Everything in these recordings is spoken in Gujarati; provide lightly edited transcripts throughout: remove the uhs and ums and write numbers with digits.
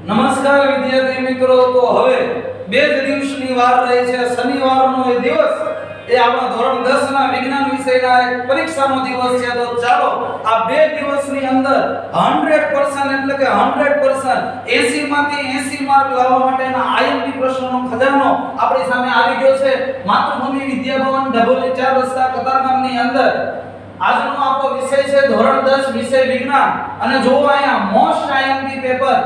નમસ્કાર વિદ્યાર્થી મિત્રો, તો હવે બે જ દિવસની વાર રહી છે. શનિવારનો એ દિવસ એ આપણા ધોરણ 10 ના વિજ્ઞાન વિષયના એક પરીક્ષાનો દિવસ છે. તો ચાલો આ બે દિવસની અંદર 100% એટલે કે 100% 80 માંથી 80 માર્ક લાવવા માટેના આઈએમપી પ્રશ્નોનો ખજાનો આપણી સામે આવી ગયો છે. માતૃભૂમિ વિદ્યાભવન ડબોલી 4 રસ્તા કતારગામની અંદર આજનો આપણો વિષય છે ધોરણ 10 વિષય વિજ્ઞાન. અને જોવો અહીંયા મોસ્ટ આઈએમપી પેપર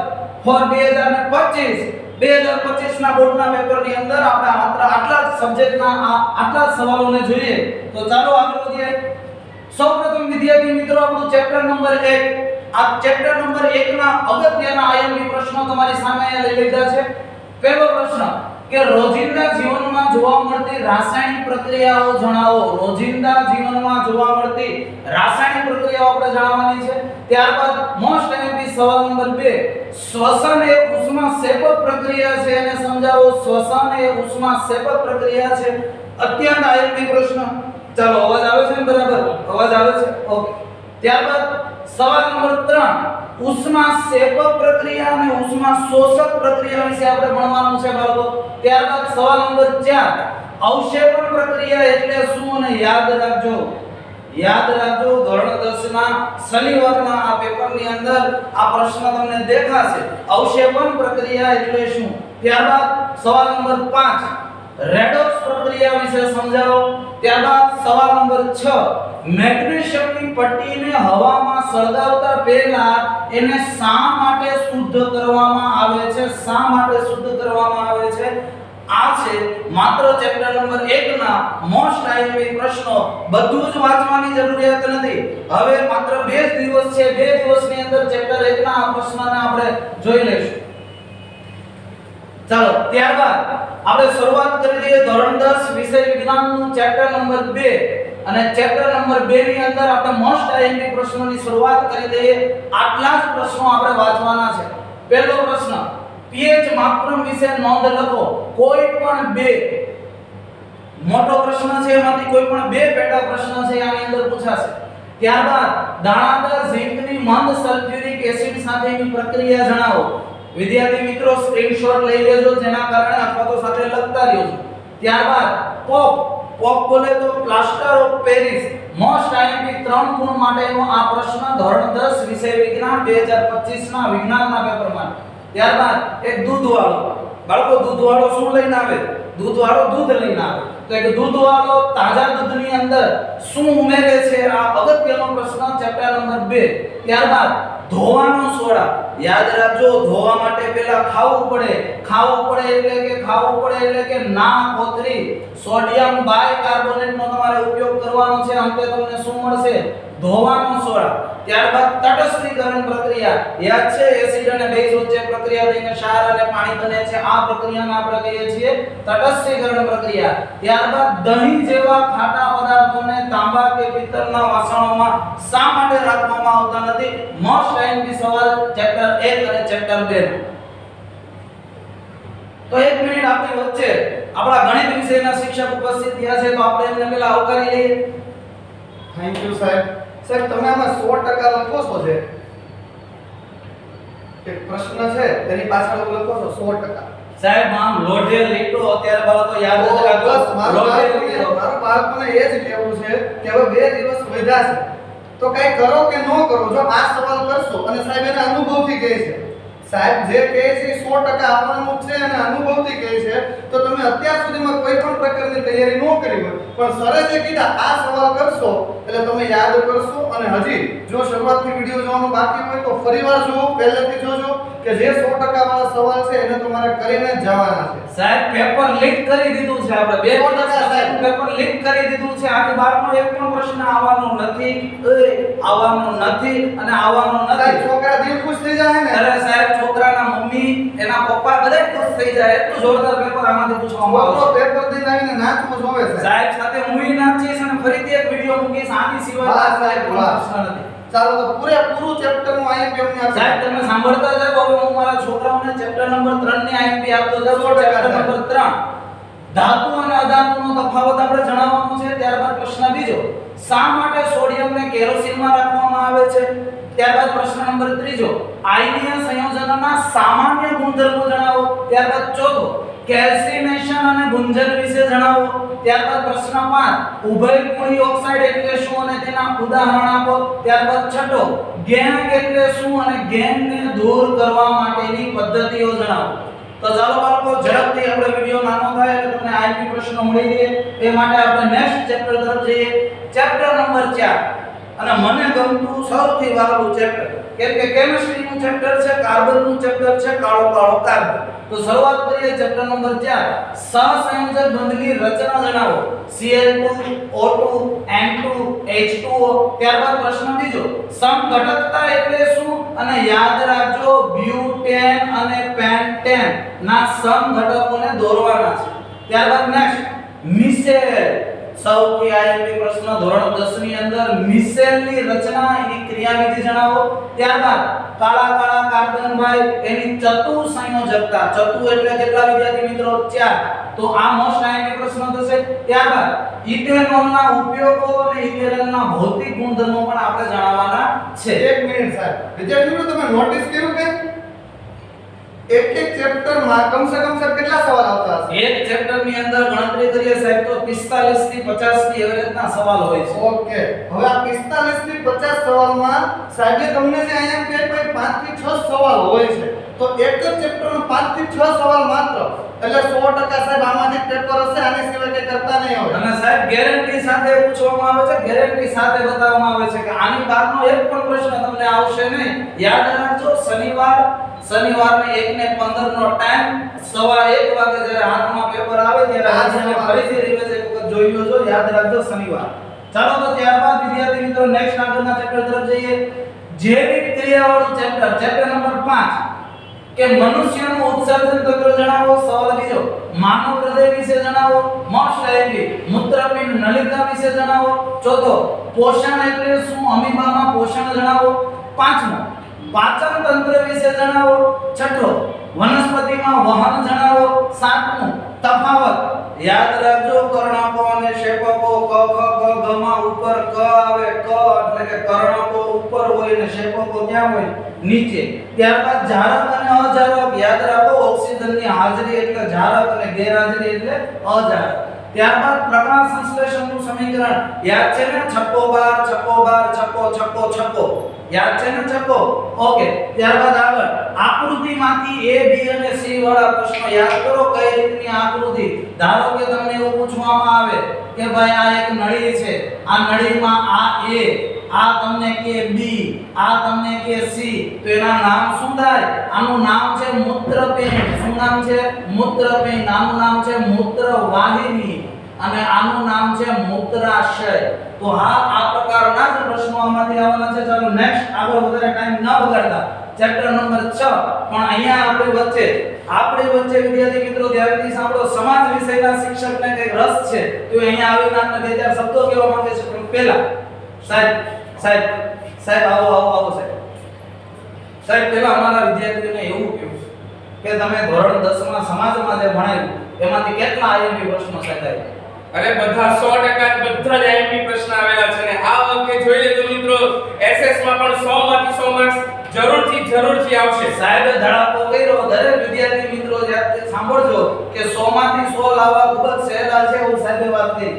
ફોર 2025 ના બોર્ડના પેપરની અંદર આપણે માત્ર આટલા જ સબ્જેક્ટના આટલા જ સવાલોને જોઈએ. તો ચાલો આગળ વધીએ. સૌપ્રથમ વિદ્યાર્થી મિત્રો આપણું ચેપ્ટર નંબર 1, આ ચેપ્ટર નંબર 1 ના અગત્યના આઈએમપી પ્રશ્નો તમારી સામે અહીંયા લઈ લીધા છે. પહેલો પ્રશ્ન કે રોજિંદા જીવનમાં જોવા મળતી રાસાયણિક પ્રક્રિયાઓ જણાવો. રોજિંદા જીવનમાં જોવા મળતી રાસાયણિક પ્રક્રિયાઓ આપણે જાણવાની છે. ત્યારબાદ મોસ્ટ આઈએમપી સવાલ નંબર 2, શ્વસન એ ઉષ્માક્ષેપક પ્રક્રિયા છે એને સમજાવો. શ્વસન એ ઉષ્માક્ષેપક પ્રક્રિયા છે. અત્યંત આઈએમપી પ્રશ્ન. ચાલો અવાજ આવે છે ને? બરાબર અવાજ આવે છે? ઓકે. ત્યારબાદ સવાલ નંબર 3, ઉષ્માક્ષેપક પ્રક્રિયા અને ઉષ્માશોષક પ્રક્રિયા વિશે આપણે ભણવાનું છે બાળકો. ત્યારબાદ સવાલ નંબર 4, અવક્ષેપણ પ્રક્રિયા એટલે શું? અને યાદ રાખજો ધોરણ 10 ના શનિવારના આ પેપરની અંદર આ પ્રશ્ન તમને દેખાશે. અવક્ષેપણ પ્રક્રિયા એટલે શું? ત્યારબાદ સવાલ નંબર 5, રેડોક્સ પ્રક્રિયા વિશે સમજાવો. ત્યારબાદ સવાલ નંબર 6, મેગ્નેશિયમની પટ્ટીને હવામાં સળગાવતા પહેલા એને શા માટે શુદ્ધ કરવામાં આવે છે? શા માટે શુદ્ધ કરવામાં આવે છે? આ છે માત્ર ચેપ્ટર નંબર 1 ના મોસ્ટ આઈએમપી પ્રશ્નો. બધું જ વાંચવાની જરૂરિયાત નથી. હવે માત્ર 2 દિવસ છે. 2 દિવસની અંદર ચેપ્ટર 1 ના આ પ્રશ્નને આપણે જોઈ લઈશું. ચાલો ત્યારબાદ આપણે શરૂઆત કરી દઈએ ધોરણ 10 વિષય વિજ્ઞાનનું ચેપ્ટર નંબર 2. અને ચેપ્ટર નંબર 2 ની અંદર આપણે મોસ્ટ આઈએમપી પ્રશ્નોની શરૂઆત કરી દઈએ. આટલા જ પ્રશ્નો આપણે વાંચવાના છે. પહેલો પ્રશ્ન, pH માપક્રમ વિશે નોંધ લખો. કોઈ પણ 2 મોટો પ્રશ્ન છે, એમાંથી કોઈ પણ 2 પેટા પ્રશ્ન છે આની અંદર પૂછાશે. ત્યારબાદ દાણાદાર ઝિંકની મંદ સલ્ફ્યુરિક એસિડ સાથેની પ્રક્રિયા જણાવો. વિદ્યાર્થી મિત્રો સ્ક્રીનશોટ લઈ લેજો, જેના કારણે અથવા તો સાથે લખતા રહેજો. ત્યારબાદ પોપ બોલે તો plaster of Paris. Most IMP 3 ગુણ માટેનો આ પ્રશ્ન ધોરણ 10 વિષય વિજ્ઞાન 2025 ના વિજ્ઞાનના પેપરમાં. ત્યારબાદ એક દૂધવાળો. બાળકો દૂધવાળો શું લઈને આવે? દૂધવાળો દૂધ લઈને આવે. તો એક દૂધવાળો તાજા દૂધની અંદર શું ઉમેરે છે? આ અગત્યનો પ્રશ્ન ચેપ્ટર નંબર 2. ત્યારબાદ ધોવાનો સોડા. યાદ રાખજો, ધોવા માટે પહેલા ખાવું પડે એટલે કે ના કોતરી સોડિયમ બાયકાર્બોનેટનો તમારે ઉપયોગ કરવાનો છે. અંતે તમને શું મળશે? ધોવાનો સોડા. ત્યારબાદ તટસ્થીકરણ પ્રક્રિયા. યાદ છે, એસિડ અને બેઝ વચ્ચે પ્રક્રિયા થઈને ક્ષાર અને પાણી બને છે. આ પ્રક્રિયાને આપણે કહીએ છીએ તટસ્થીકરણ પ્રક્રિયા. ત્યારબાદ દહીં જેવા ખાટા પદાર્થોને તાંબા કે પિત્તળના વાસણોમાં શા માટે રાખવામાં આવતા નથી? મોસ્ટ આઈએમપી સવાલ ચેપ્ટર 1 અને ચેપ્ટર 2. તો 1 મિનિટ આપણી વચ્ચે આપણા ગણિત વિષયના શિક્ષક ઉપસ્થિત થયા છે, તો આપણે એમને પહેલા આવકારી લઈએ. થેન્ક યુ સાહેબ. સાહેબ તમે આમાં 100% લખો છો છે. એક પ્રશ્ન છે તેની પાછળ લખો છો 100%. સાહેબ આમ લોઢે લીટો અત્યારે બાળકો યાદ જ રાખો. મારો બાળકોને એ જ કહેવું છે કે હવે 2 દિવસ વધ્યા છે તો કઈ કરો કે ન કરો. જો આ સવાલ કરશો અને સાહેબ એના અનુભવથી કહે છે, સાહેબ જે કહે છે 100% આવવાનું છે અને અનુભવથી કહે છે, તો તમે અત્યાર સુધીમાં કોઈ પણ પ્રકારની તૈયારી ન કરી હોય પણ સરે જે કીધા આ સવાલ કરશો એટલે તમે યાદ કરશો. અને હજી જો શરૂઆતથી વિડિયો જોવાનું બાકી હોય તો ફરીવાર જુઓ, પહેલેથી જોજો કે જે 100% વાળા સવાલ છે એને તમારે કરીને જ જવાના છે. સાહેબ પેપર લીક કરી દીધું છે. આપણે 2 દિવસ સાહેબ પેપર લીક કરી દીધું છે. આની બહારનો એક પણ પ્રશ્ન આવવાનો નથી અને આવવાનો નથી. છોકરા દિલ ખુશ થઈ જાય ને. અરે સાહેબ છોકરાના મમ્મી એના પપ્પા બધા ખુશ થઈ જાય. એટલું જોરદાર પેપર આમાંથી પૂછવામાં આવશે. પેપર દઈને આવીને નાચવું જોવે છે. સાહેબ સાથે મૂવી નાચીશ અને ફરીથી એક વિડિયો મૂકીશ. આની સિવાય સાહેબ પ્રશ્ન નથી. ચાલો તો પૂરેપૂરું ચેપ્ટર નું આઈએમપી અમને આપો. સાહેબ તમે સાંભળતા જાઓ. હવે હું મારા છોકરાઓને ચેપ્ટર નંબર 3 ની આઈએમપી આપતો જાઉં. ચેપ્ટર નંબર 3 ધાતુ અને અધાતુનો તફાવત આપણે જણાવવાનો છે. ત્યારબાદ પ્રશ્ન બીજો, શા માટે સોડિયમને કેરોસીનમાં રાખવામાં આવે છે? ત્યારબાદ પ્રશ્ન નંબર 3 આયનીય સંયોજનોના સામાન્ય ગુણધર્મો જણાવો. ત્યારબાદ ચોથો કેલ્સિનેશન અને ગુંજન વિશે જણાવો. ત્યારબાદ પ્રશ્ન 5 ઉભયગુણી ઓક્સાઇડ એટલે શું અને તેના ઉદાહરણ આપો. ત્યારબાદ છઠ્ઠો ગેંગ એટલે શું અને ગેંગને દૂર કરવા માટેની પદ્ધતિઓ જણાવો. તો ચાલો બાળકો ઝડપથી આપણે વિડિયો નાનો થાય એટલે તમને આઈપી પ્રશ્નો મળી રહે એ માટે આપણે નેક્સ્ટ ચેપ્ટર તરફ જઈએ. ચેપ્ટર નંબર 4 અને મને ગમતું સૌથી વહાલું ચેપ્ટર કેમ કે કેમિસ્ટ્રી નું ચેપ્ટર છે, કાર્બન નું ચેપ્ટર છે, કાળો કાળો કાર્બન. તો શરૂઆત કરીએ ચેપ્ટર નંબર 4 સહસંયોજક બંધની રચના જણાવો. Cl2 O2 N2 H2O. ત્યારબાદ પ્રશ્ન બીજો સમઘટકતા એટલે શું અને યાદ રાખજો બ્યુટેન અને પેન્ટેન ના સમઘટકોને દોરવાના છે. ત્યારબાદ નેક્સ્ટ મિસેલ સૌથી આઈએમપી પ્રશ્ન ધોરણ 10 ની અંદર મિસેલની રચના એની ક્રિયાવિધિ જણાવો. ત્યારબાદ કાળા કાળા કાર્બન ભાઈ એની ચતુ સંયોજકતા. ચતુ એટલે કેટલા વિદ્યાર્થી મિત્રો? 4. તો આ મોસ્ટ આઈએમપી પ્રશ્ન થશે. ત્યારબાદ ઇથેનોલના ઉપયોગો અને ઇથેનોલના ભૌતિક ગુણધર્મો પણ આપણે જાણવાના છે. એક મિનિટ સાહેબ, વિદ્યાર્થી મિત્રો તમે નોટિસ કર્યું કે એક ચેપ્ટર માં કમસે કમ સર કેટલા સવાલ આવતા હશે? એક ચેપ્ટર ની અંદર ગણતરી કરીએ સાહેબ તો 45 થી 50 ની એવરેજ ના સવાલ હોય છે. ઓકે, હવે આ 45 થી 50 સવાલમાં સાહેબે તમને જે અહીંયા કે ભાઈ 5 થી 6 સવાલ હોય છે, તો એક જ ચેપ્ટરમાં 5 થી 6 સવાલ માત્ર, એટલે 100% સાહેબ આમાંથી પેપર હશે, આની સિવાય કંઈ કરતા નહીં હોય. અને સાહેબ ગેરંટી સાથે પૂછવામાં આવે છે, ગેરંટી સાથે બતાવવામાં આવે છે કે આની બહારનો એક પણ પ્રશ્ન તમને આવશે નહીં. યાદ રાખજો શનિવારને 1 ને 15 નો ટાઈમ, 1:15 વાગે જ્યારે હાથમાં પેપર આવે ત્યારે આજને ફરીથી રિવાઇઝ એક વખત જોઈ લેજો. યાદ રાખજો શનિવાર. ચાલો તો ત્યારબાદ વિદ્યાર્થી મિત્રો નેક્સ્ટ આગળના ચેપ્ટર તરફ જઈએ. જૈવિક ક્રિયાવાળું ચેપ્ટર, ચેપ્ટર નંબર 5 કે મનુષ્યનું ઉત્સર્જન તંત્ર જણાવો. સવાલ બીજો માનવ હૃદય વિશે જણાવો. મોસ્ટ આઈએમપી મૂત્રપિંડ નલિકા વિશે જણાવો. ચોથો પોષણ એટલે શું, અમીબામાં પોષણ જણાવો. પાંચમો પાચન તંત્ર વિશે જણાવો. છઠ્ઠો વનસ્પતિમાં વહન જણાવો. સાતમું તફાવત યાદ રાખજો કર્ણકો અને શેપકો. ક ખ ગ ઘ માં ઉપર ક આવે, ક એટલે કે કર્ણકો ઉપર હોય અને શેપકો ક્યાં હોય? નીચે. ત્યારબાદ જારક અને અજારક યાદ રાખો. ઓક્સિજનની હાજરી એટલે જારક અને ગેરહાજરી એટલે અજારક. ત્યારબાદ પ્રકાશ સંશ્લેષણનું સમીકરણ યાદ છે ને? છક્કો બાર છક્કો બાર છક્કો છક્કો છક્કો. યાદ છે ને છક્કો? ઓકે. ત્યારબાદ આગળ આકૃતિમાંથી A B અને C વાળા પ્રશ્નો યાદ કરો. કઈ રીતની આકૃતિ? ધારો કે તમને એવું પૂછવામાં આવે કે ભાઈ આ એક નળી છે, આ નળીમાં આ A, આ તમને કે B, આ તમને કે C, તો એના નામ શું થાય? આનું નામ છે મૂત્રપિંડ. શું નામ છે? મૂત્રપિંડ. આનું નામ છે મૂત્રવાહિની અને આનું નામ છે મૂત્રાશય. તો હા, આ પ્રકારના જ પ્રશ્નો આમાંથી આવવાના છે. ચાલો નેક્સ્ટ આગળ વધારે ટાઈમ ન બગાડતા ચેપ્ટર નંબર 6 પણ અહીંયા આપણી વચ્ચે વિદ્યાર્થી મિત્રો ધ્યાનથી સાંભળો. સમાજ વિષયના શિક્ષકને કંઈક રસ છે તો અહીંયા આવીને આપણે બે ચાર શબ્દો કહેવા માંગે છે. પણ પહેલા સાહેબ આવો સાહેબ પહેલા અમારા વિદ્યાર્થીઓને એવું કહ્યું કે તમે ધોરણ 10 માં સમાજમાં જે ભણાવ્યું એમાંથી કેટલા આઈએમપી પ્રશ્નો સાહેબ? અરે બધા 100% બધા જ આઈએમપી પ્રશ્ન આવેલા છે ને આ વખતે જોઈ લેજો મિત્રો, એસએસ માં પણ 100 માંથી 100 માર્ક્સ જરૂરથી આવશે. સાહેબ ધડાકો કર્યો. દરેક વિદ્યાર્થી મિત્રો સાંભળજો કે 100 માંથી 100 લાવવા ખૂબ જ સહેલા છે એવું સાહેબે વાત કરી.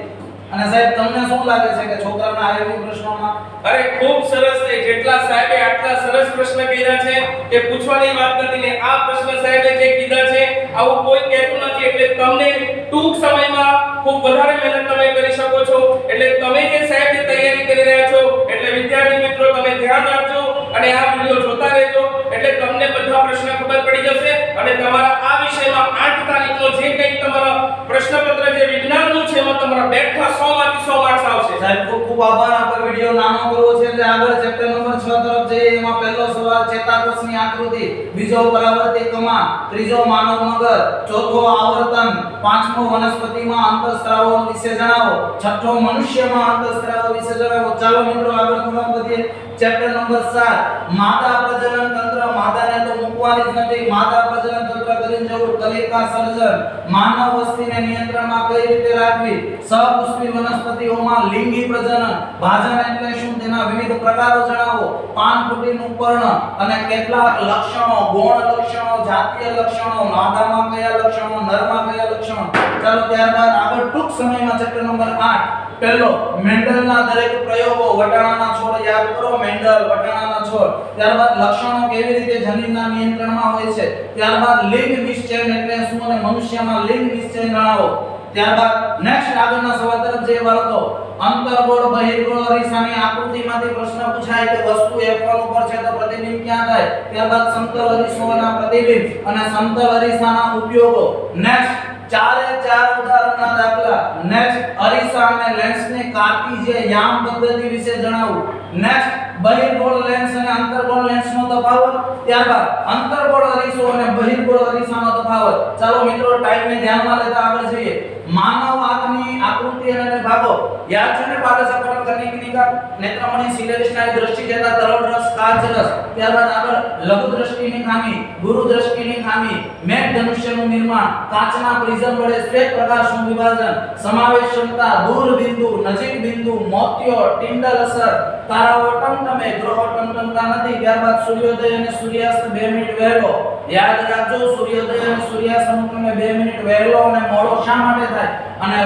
અને સાહેબ તમને શું લાગે છે કે છોકરાના આઈએમપી પ્રશ્નોમાં? અરે ખૂબ સરસ છે. જેટલા સાહેબે આટલા સરસ પ્રશ્ન કર્યા છે કે પૂછવાની વાત નથી ને આ પ્રશ્ન સાહેબે જે કીધા છે આવું કોઈ કહેતું નથી. એટલે તમને ટૂંક સમયમાં ખૂબ વધારે મહેનત તમે કરી શકો છો. એટલે તમે જે સાહેબની તૈયારી કરી રહ્યા છો એટલે વિદ્યાર્થી મિત્રો તમે ધ્યાન રાખજો અને આ વિડિયો જોતા રહેજો. એટલે તમને બધા પ્રશ્ન ખબર પડી જશે અને તમારા આ વિષયમાં 8 તારીખનો જે કંઈક તમારો પ્રશ્નપત્ર જે વિજ્ઞાનનું છે એમાં તમારા બેઠા 100 માંથી 100 માર્ક્સ આવશે. સાહેબ ખૂબ આભાર. આપણે વિડિયો નાનો કરવો છે એટલે આગળ ચેપ્ટર નંબર 6 તરફ જઈએ. એમાં પહેલો સવાલ ચેતાકોષની આકૃતિ, બીજો પરાવર્તિત કમા, ત્રીજો માનવ મગજ, ચોથો આવર્તન, પાંચમો વનસ્પતિમાં અંતઃસ્ત્રાવો વિશે જણાવો, છઠ્ઠો મનુષ્યમાં અંતઃસ્ત્રાવો વિશે જણાવો. ચાલો મિત્રો આગળ વધીએ. ચેપ્ટર નંબર 7 માદા પ્રજનન તંત્ર. માદાને તો મૂકવાની જ નથી. માદા પ્રજનન તંત્ર કરીને જરૂર, કલિકા સર્જન, માનવ વસ્તીને નિયંત્રણમાં કઈ રીતે રાખવી, સહપુષ્પી વનસ્પતિઓમાં લિંગી પ્રજનન, ભાજન એટલે શું, તેના વિવિધ પ્રકારો જણાવો, પાનફૂટીનું પર્ણ અને કેટલાક લક્ષણો, ગૌણ લક્ષણો, જાતીય લક્ષણો, માદામાં કયા લક્ષણો, નરમાં કયા લક્ષણો. ચાલો ત્યારબાદ આગળ ટૂંક સમયમાં ચેપ્ટર નંબર 8 પહેલો મેન્ડલના દરેક પ્રયોગો, વટાણાના છોડ યાદ કરો, મેન્ડલ વટાણાના છોડ. ત્યારબાદ લક્ષણો કેવી રીતે જનીનના નિયંત્રણમાં હોય છે. ત્યારબાદ લિંગ નિશ્ચય એટલે શું અને મનુષ્યમાં લિંગ નિશ્ચય જણાવો. ત્યારબાદ નેક્સ્ટ આગળના સવાલ તરફ જઈએ બાળકો. અંતર્ગોળ બહિર્ગોળ અરીસાની આકૃતિમાંથી પ્રશ્ન પૂછાય કે વસ્તુ F1 ઉપર છે તો પ્રતિબિંબ ક્યાં થાય. ત્યારબાદ સમતલ અરીસાના પ્રતિબિંબ અને સમતલ અરીસાના ઉપયોગો. નેક્સ્ટ ચારે ચાર ઉદાહરણના દાખલા. નેક્સ્ટ અરીસા અને લેન્સની કાર્ટેશિયન પદ્ધતિ વિશે જણાવો. નેક્સ્ટ બહિર્ગોળ લેન્સ અને અંતર્ગોળ લેન્સનો તફાવત. ત્યારબાદ અંતર્ગોળ અરીસો અને બહિર્ગોળ અરીસાનો તફાવત. ચાલો મિત્રો ટાઈમને ધ્યાનમાં લેતા આગળ જઈએ. માનવ આંખની આકૃતિ અને ભાગો યાદ છે ને? પારદર્શક કનિકનિકા, નેત્રમણિ, સિલેરી સ્નાયુ, દ્રષ્ટિ ચેતા, તરલ રસ, કાચ રસ. ત્યારબાદ આગળ લઘુ દ્રષ્ટિની ખામી, ગુરુ દ્રષ્ટિની ખામી, મેઘ ધનુષ્યનું નિર્માણ, કાચના પ્રિઝમ વડે શ્વેત પ્રકાશનું વિભાજન, સમાવેશ ક્ષમતા, દૂર બિંદુ, નજીક બિંદુ, મોતિયો, ટિન્ડલ અસર, તારાઓ ટમટમે, ગ્રહો ટમટમતા નથી. ત્યારબાદ સૂર્યોદય અને સૂર્યાસ્ત 2 મિનિટ વહેલો. યાદ રાખજો, સૂર્યોદય અને સૂર્યાસ્ત અનુક્રમે 2 મિનિટ વહેલો અને મોડો શા માટે થાય અને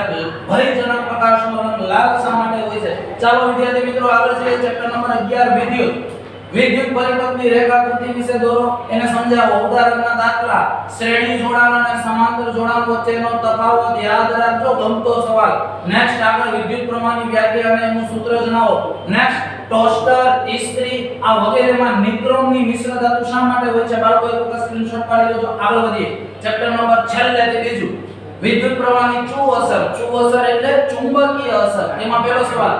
ભયજનક પ્રકાશનો રંગ લાલ શા માટે હોય છે. ચાલો વિદ્યાર્થી મિત્રો આગળ જઈએ. ચેપ્ટર નંબર 11 વિદ્યુત. વિદ્યુત પરિપથની રેખાકૃતિ વિશે દોરો, એને સમજાવો. ઉદાહરણના દાખલા. શ્રેણી જોડાણ અને સમાંતર જોડાણ વચ્ચેનો તફાવત યાદ રાખજો, ગમતો સવાલ. નેક્સ્ટ આગળ વિદ્યુત પ્રવાહની વ્યાખ્યા અને એનું સૂત્ર જણાવો. નેક્સ્ટ ટોસ્ટર, ઇસ્ત્રી આ વગેરેમાં નિક્રોમની મિશ્ર ધાતુ શા માટે હોય છે? બાળકો એક વખત સ્ક્રીનશોટ પાડી લેજો. આગળ વધીએ. ચેપ્ટર નંબર છેલ્લેથી બીજું. વિદ્યુત પ્રવાહની ચુ અસર. ચુ અસર એટલે ચુંબકીય અસર. એમાં પહેલો સવાલ.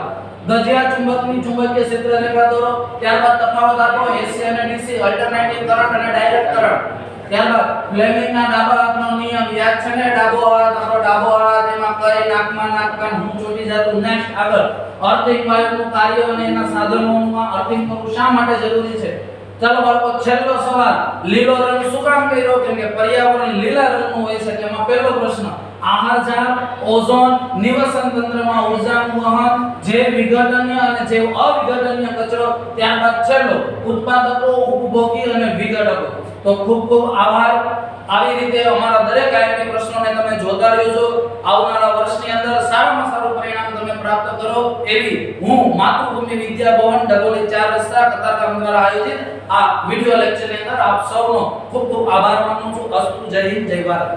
ગજિયા ચુંબકની ચુંબકીય ક્ષેત્ર રેખા દોરો. ત્યારબાદ તફાવત આપો AC અને DC, અલ્ટરનેટિંગ કરંટ અને ડાયરેક્ટ કરંટ. ત્યારબાદ ફ્લેમિંગના ડાબા હાથનો નિયમ યાદ છે ને? ડાબો હાથ આપણો ડાબો હાથ, એમાં કઈ નાકમાં નાકકાન હું ચોટી જાતું. નેક્સ્ટ આગળ અર્થિંગ વાયરનું કાર્ય અને એના સાધનોમાં અર્થિંગ કરવું શા માટે જરૂરી છે. ચાલો બાળકો છેલ્લો સવાલ. લીલો રંગ શું કામ કર્યો? કેમ કે પર્યાવરણ લીલા રંગનું હોય છે. એમાં પહેલો પ્રશ્ન. આહાર જાળ, ઓઝોન, નિવસન તંત્રમાં ઊર્જાનું વહન, જૈવ વિઘટનીય અને જૈવ અવિઘટનીય કચરો. ત્યારબાદ છેલ્લો ઉત્પાદકો, ઉપભોગી અને વિઘટકો. તો ખૂબ ખૂબ આભાર. આવી રીતે અમારા દરેક આઈએમપી પ્રશ્નોને તમે જોતા રહેજો. આવનારા વર્ષની અંદર સારામાં સારું પરિણામ તમે પ્રાપ્ત કરો એવી હું માતૃભૂમિ વિદ્યા ભવન ડબોલી 4 રસ્તા કતારગામ દ્વારા આયોજિત આ વિડિયો લેક્ચરની અંદર આપ સૌનો ખૂબ ખૂબ આભાર માનું છું. અસ્તુ. જય હિન્દ, જય ભારત.